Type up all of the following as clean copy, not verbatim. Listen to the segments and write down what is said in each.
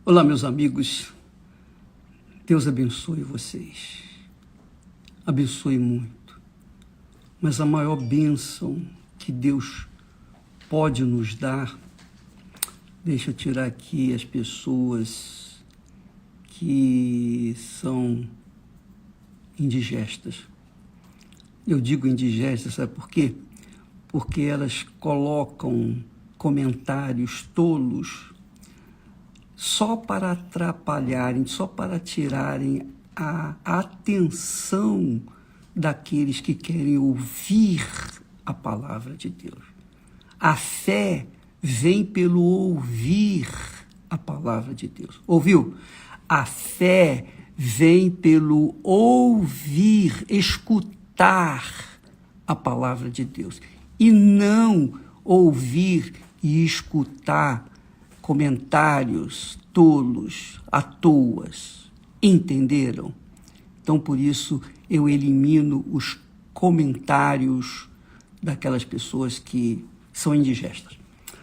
Olá, meus amigos. Deus abençoe vocês. Abençoe muito. Mas a maior bênção que Deus pode nos dar, deixa eu tirar aqui as pessoas que são indigestas. Eu digo indigestas, sabe por quê? Porque elas colocam comentários tolos só para atrapalharem, só para tirarem a atenção daqueles que querem ouvir a palavra de Deus. A fé vem pelo ouvir a palavra de Deus. Ouviu? A fé vem pelo ouvir, escutar a palavra de Deus. E não ouvir e escutar comentários tolos, à toa. Entenderam? Então, por isso, eu elimino os comentários daquelas pessoas que são indigestas.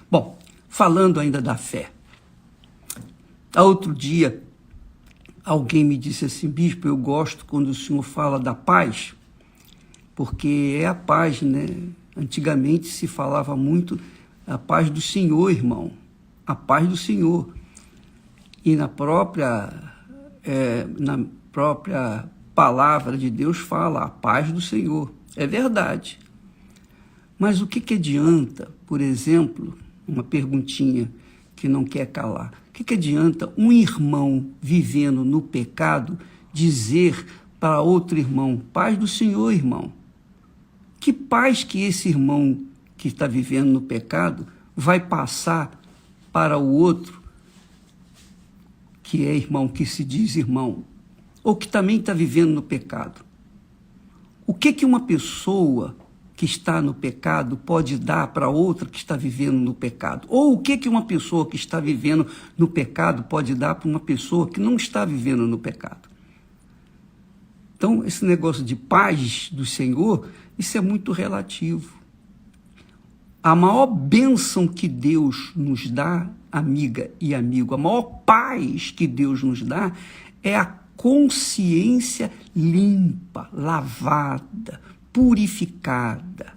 Bom, falando ainda da fé. Outro dia, alguém me disse assim: bispo, eu gosto quando o senhor fala da paz, porque é a paz, né? Antigamente se falava muito a paz do Senhor, irmão. A paz do Senhor. E na própria palavra de Deus fala a paz do Senhor. É verdade. Mas o que adianta, por exemplo, uma perguntinha que não quer calar, o que adianta um irmão vivendo no pecado dizer para outro irmão, paz do Senhor, irmão? Que paz que esse irmão que está vivendo no pecado vai passar para o outro, que é irmão, que se diz irmão, ou que também está vivendo no pecado? O que uma pessoa que está no pecado pode dar para outra que está vivendo no pecado? Ou o que uma pessoa que está vivendo no pecado pode dar para uma pessoa que não está vivendo no pecado? Então, esse negócio de paz do Senhor, isso é muito relativo. A maior bênção que Deus nos dá, amiga e amigo, a maior paz que Deus nos dá é a consciência limpa, lavada, purificada.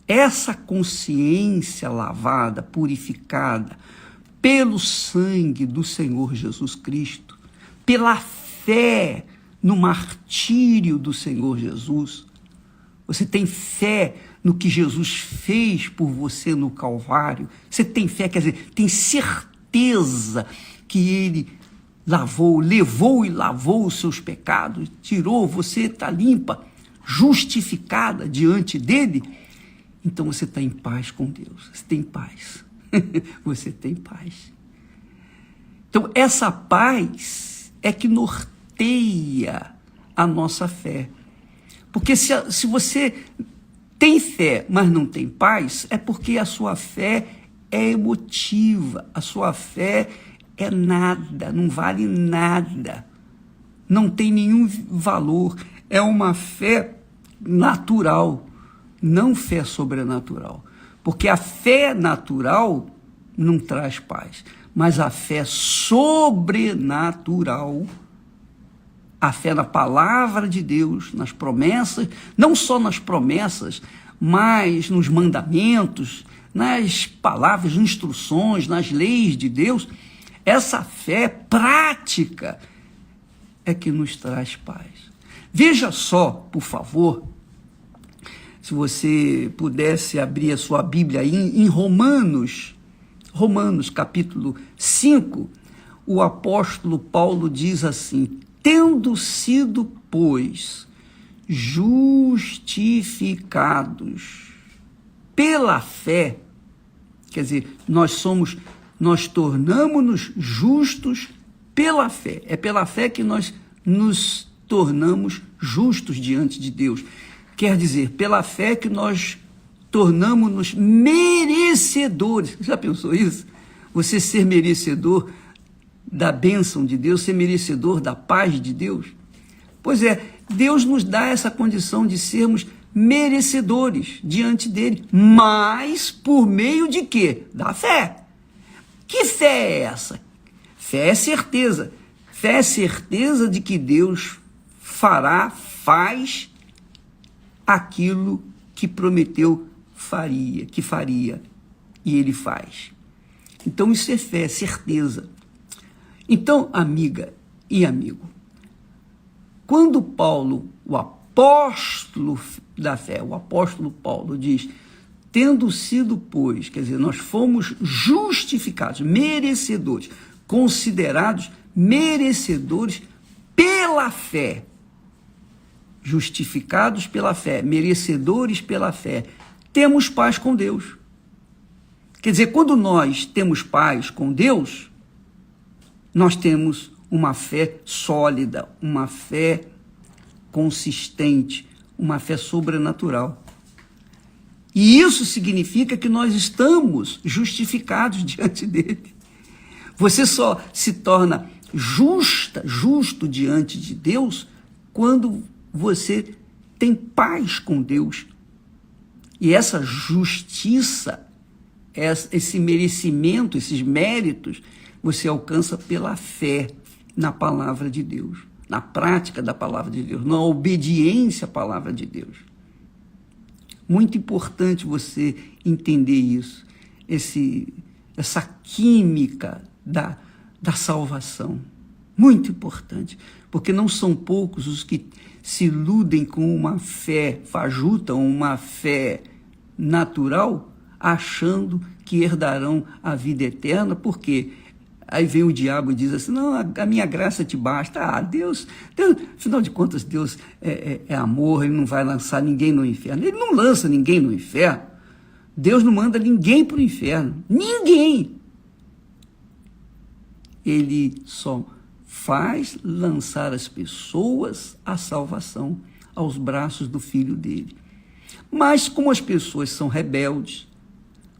Essa consciência lavada, purificada, pelo sangue do Senhor Jesus Cristo, pela fé no martírio do Senhor Jesus, você tem fé no que Jesus fez por você no Calvário, você tem fé, quer dizer, tem certeza que Ele levou e lavou os seus pecados, tirou, você está limpa, justificada diante dEle, então você está em paz com Deus, você tem paz, você tem paz. Então essa paz é que norteia a nossa fé, porque se você tem fé, mas não tem paz, é porque a sua fé é emotiva, a sua fé é nada, não vale nada, não tem nenhum valor, é uma fé natural, não fé sobrenatural, porque a fé natural não traz paz, mas a fé sobrenatural, a fé na palavra de Deus, nas promessas, não só nas promessas, mas nos mandamentos, nas palavras, nas instruções, nas leis de Deus, essa fé prática é que nos traz paz. Veja só, por favor, se você pudesse abrir a sua Bíblia aí em Romanos capítulo 5, o apóstolo Paulo diz assim: tendo sido, pois, justificados pela fé, quer dizer, nós tornamos-nos justos pela fé. É pela fé que nós nos tornamos justos diante de Deus. Quer dizer, pela fé que nós tornamos-nos merecedores. Já pensou isso? Você ser merecedor da bênção de Deus, ser merecedor da paz de Deus? Pois é, Deus nos dá essa condição de sermos merecedores diante dele, mas por meio de quê? Da fé. Que fé é essa? Fé é certeza. Fé é certeza de que Deus faz aquilo que prometeu que faria, e Ele faz. Então isso é fé, é certeza. Então, amiga e amigo, quando Paulo, o apóstolo da fé, o apóstolo Paulo diz, tendo sido, pois, quer dizer, nós fomos justificados, merecedores, considerados merecedores pela fé, justificados pela fé, merecedores pela fé, temos paz com Deus. Quer dizer, quando nós temos paz com Deus, nós temos uma fé sólida, uma fé consistente, uma fé sobrenatural. E isso significa que nós estamos justificados diante dele. Você só se torna justo diante de Deus quando você tem paz com Deus. E essa justiça, esse merecimento, esses méritos, você alcança pela fé na palavra de Deus, na prática da palavra de Deus, na obediência à palavra de Deus. Muito importante você entender isso, essa química da salvação. Muito importante, porque não são poucos os que se iludem com uma fé fajuta, uma fé natural, achando que herdarão a vida eterna, porque aí vem o diabo e diz assim, não, a minha graça te basta. Deus, afinal de contas, Deus é amor, Ele não vai lançar ninguém no inferno. Ele não lança ninguém no inferno. Deus não manda ninguém para o inferno. Ninguém. Ele só faz lançar as pessoas à salvação, aos braços do Filho dele. Mas como as pessoas são rebeldes,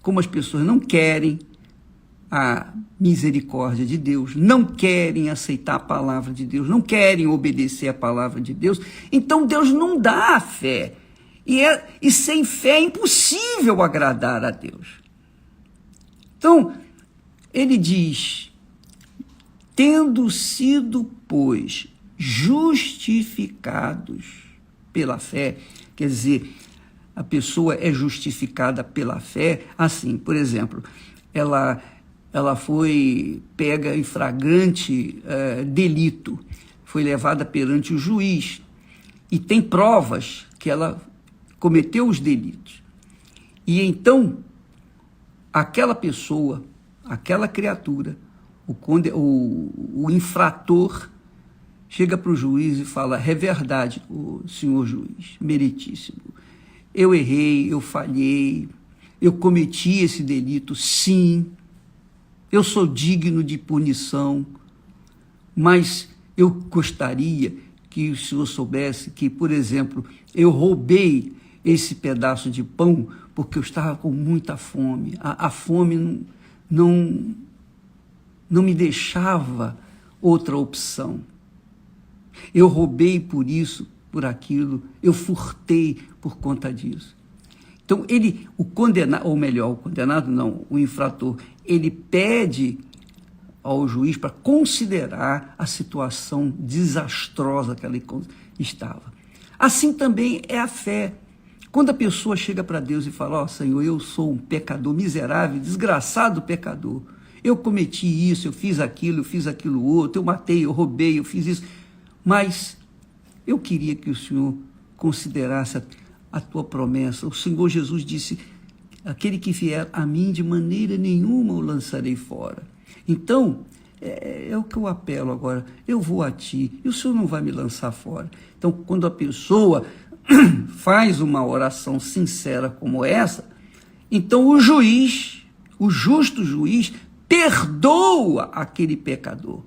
como as pessoas não querem a misericórdia de Deus, não querem aceitar a palavra de Deus, não querem obedecer a palavra de Deus, então Deus não dá a fé. E sem fé é impossível agradar a Deus. Então, ele diz, tendo sido, pois, justificados pela fé, quer dizer, a pessoa é justificada pela fé, assim, por exemplo, ela foi pega em flagrante delito, foi levada perante o juiz e tem provas que ela cometeu os delitos. E então, aquela pessoa, aquela criatura, o infrator, chega para o juiz e fala, é verdade, o senhor juiz, meritíssimo, eu errei, eu falhei, eu cometi esse delito, sim, eu sou digno de punição, mas eu gostaria que o senhor soubesse que, por exemplo, eu roubei esse pedaço de pão porque eu estava com muita fome. A fome não me deixava outra opção. Eu roubei por isso, por aquilo, eu furtei por conta disso. Então, o condenado, ou melhor, o condenado não, o infrator, ele pede ao juiz para considerar a situação desastrosa que ele estava. Assim também é a fé. Quando a pessoa chega para Deus e fala, Senhor, eu sou um pecador miserável, desgraçado pecador, eu cometi isso, eu fiz aquilo outro, eu matei, eu roubei, eu fiz isso, mas eu queria que o Senhor considerasse a tua promessa. O Senhor Jesus disse, aquele que vier a mim, de maneira nenhuma o lançarei fora. Então, é o que eu apelo agora, eu vou a ti, e o Senhor não vai me lançar fora. Então, quando a pessoa faz uma oração sincera como essa, então o juiz, o justo juiz, perdoa aquele pecador.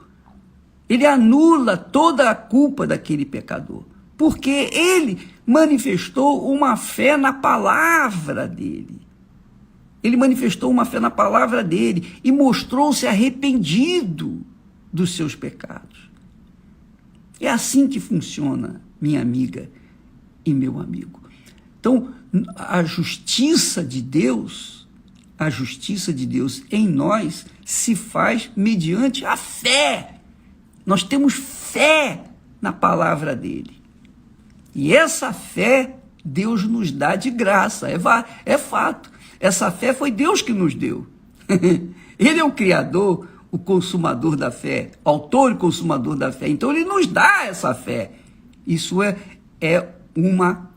Ele anula toda a culpa daquele pecador, porque ele manifestou uma fé na palavra dele. Ele manifestou uma fé na palavra dele e mostrou-se arrependido dos seus pecados. É assim que funciona, minha amiga e meu amigo. Então, a justiça de Deus, a justiça de Deus em nós se faz mediante a fé. Nós temos fé na palavra dele. E essa fé Deus nos dá de graça, é fato. Essa fé foi Deus que nos deu. Ele é o Criador, o consumador da fé, autor e consumador da fé. Então ele nos dá essa fé. Isso é uma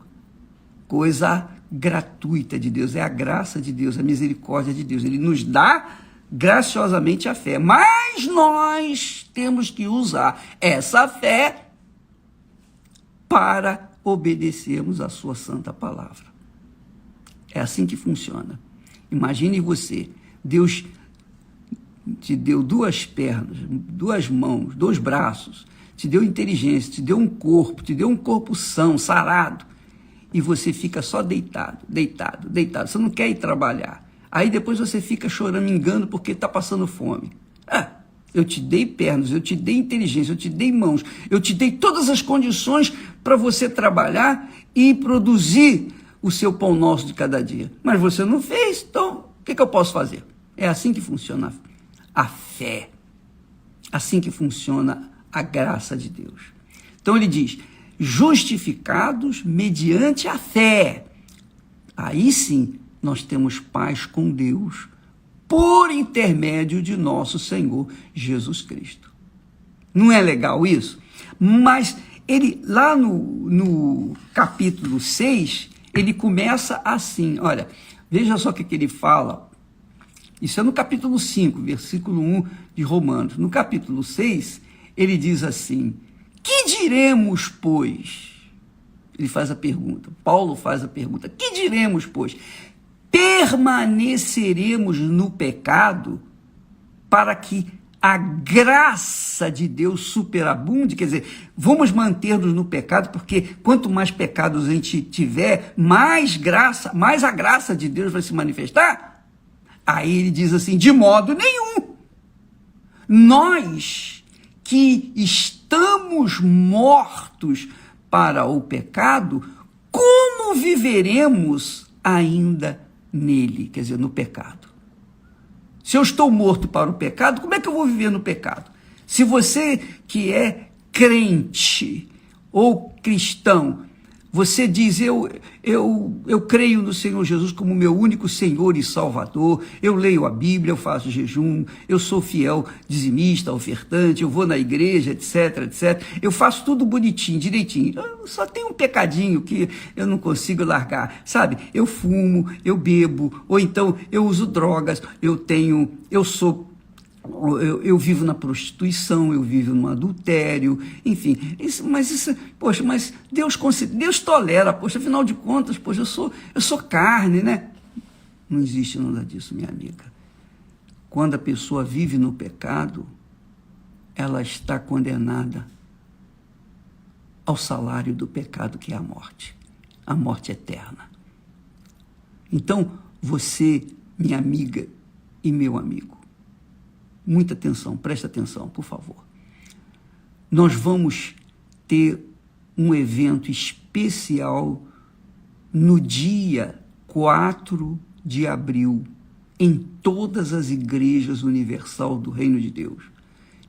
coisa gratuita de Deus, é a graça de Deus, a misericórdia de Deus. Ele nos dá graciosamente a fé, mas nós temos que usar essa fé para obedecermos a sua santa palavra. É assim que funciona. Imagine você, Deus te deu 2 pernas, 2 mãos, 2 braços, te deu inteligência, te deu um corpo são, sarado, e você fica só deitado. Você não quer ir trabalhar. Aí depois você fica choramingando porque está passando fome. Eu te dei pernas, eu te dei inteligência, eu te dei mãos, eu te dei todas as condições para você trabalhar e produzir o seu pão nosso de cada dia. Mas você não fez, então o que eu posso fazer? É assim que funciona a fé. Assim que funciona a graça de Deus. Então ele diz, justificados mediante a fé. Aí sim nós temos paz com Deus, por intermédio de nosso Senhor Jesus Cristo. Não é legal isso? Mas ele, lá no capítulo 6, ele começa assim, olha, veja só o que ele fala. Isso é no capítulo 5, versículo 1 de Romanos. No capítulo 6, ele diz assim, que diremos, pois? Ele faz a pergunta, Paulo faz a pergunta, que diremos, pois? Permaneceremos no pecado para que a graça de Deus superabunde? Quer dizer, vamos manter-nos no pecado, porque quanto mais pecados a gente tiver, mais a graça de Deus vai se manifestar? Aí ele diz assim, de modo nenhum. Nós que estamos mortos para o pecado, como viveremos ainda nele, quer dizer, no pecado? Se eu estou morto para o pecado, como é que eu vou viver no pecado? Se você que é crente ou cristão, você diz, eu creio no Senhor Jesus como meu único Senhor e Salvador, eu leio a Bíblia, eu faço jejum, eu sou fiel dizimista, ofertante, eu vou na igreja, etc. Eu faço tudo bonitinho, direitinho. Eu só tenho um pecadinho que eu não consigo largar, sabe? Eu fumo, eu bebo, ou então eu uso drogas, eu vivo na prostituição, eu vivo no adultério, enfim, mas Deus tolera, afinal de contas, eu sou carne, né? Não existe nada disso, minha amiga. Quando a pessoa vive no pecado, ela está condenada ao salário do pecado, que é a morte eterna. Então, você, minha amiga e meu amigo, muita atenção, presta atenção, por favor. Nós vamos ter um evento especial no dia 4 de abril, em todas as igrejas universal do Reino de Deus.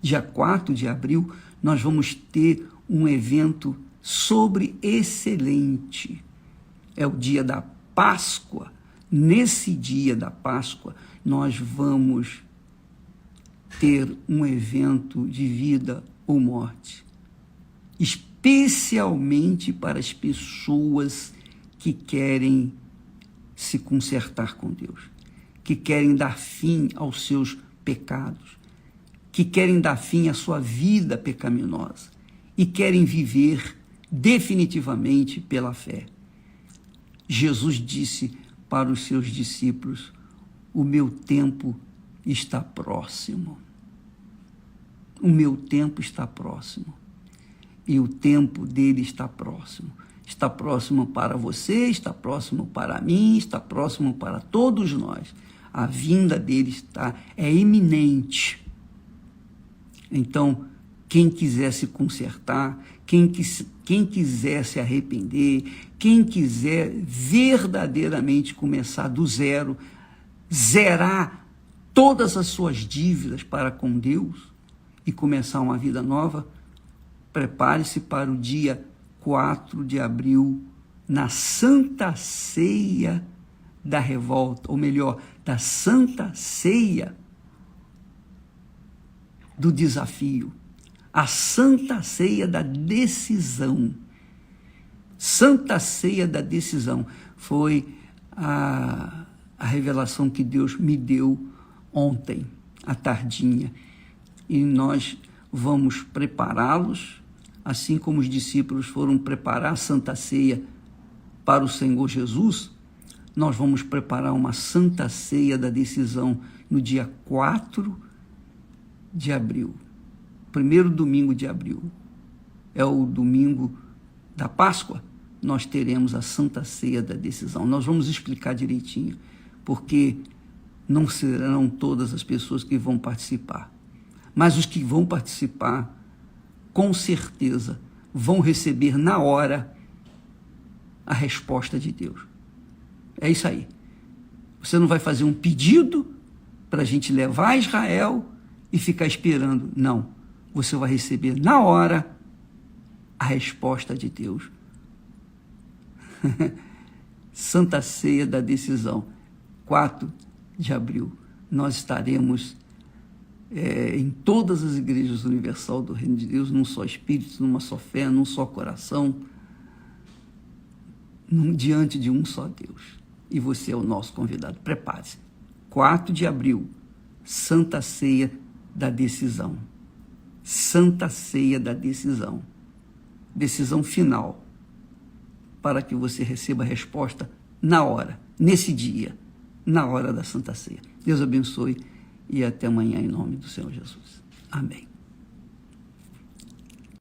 Dia 4 de abril, nós vamos ter um evento excelente. É o dia da Páscoa. Nesse dia da Páscoa, nós vamos ter um evento de vida ou morte, especialmente para as pessoas que querem se consertar com Deus, que querem dar fim aos seus pecados, que querem dar fim à sua vida pecaminosa e querem viver definitivamente pela fé. Jesus disse para os seus discípulos, o meu tempo está próximo. O meu tempo está próximo. E o tempo dele está próximo. Está próximo para você, está próximo para mim, está próximo para todos nós. A vinda dele é iminente. Então, quem quiser se consertar, quem quiser se arrepender, quem quiser verdadeiramente começar do zero zerar todas as suas dívidas para com Deus e começar uma vida nova, prepare-se para o dia 4 de abril, na Santa Ceia da Revolta, ou melhor, da Santa Ceia do Desafio, a Santa Ceia da Decisão. Santa Ceia da Decisão foi a revelação que Deus me deu ontem, à tardinha, e nós vamos prepará-los, assim como os discípulos foram preparar a Santa Ceia para o Senhor Jesus. Nós vamos preparar uma Santa Ceia da Decisão no dia 4 de abril, primeiro domingo de abril, é o domingo da Páscoa. Nós teremos a Santa Ceia da Decisão. Nós vamos explicar direitinho, porque não serão todas as pessoas que vão participar, mas os que vão participar, com certeza, vão receber na hora a resposta de Deus. É isso aí. Você não vai fazer um pedido para a gente levar a Israel e ficar esperando. Não. Você vai receber na hora a resposta de Deus. Santa Ceia da Decisão, 4 de abril. Nós estaremos em todas as igrejas universal do Reino de Deus, num só Espírito, numa só fé, num só coração, diante de um só Deus. E você é o nosso convidado. Prepare-se. 4 de abril, Santa Ceia da Decisão. Santa Ceia da Decisão. Decisão final, para que você receba a resposta na hora, nesse dia, na hora da Santa Ceia. Deus abençoe e até amanhã, em nome do Senhor Jesus. Amém.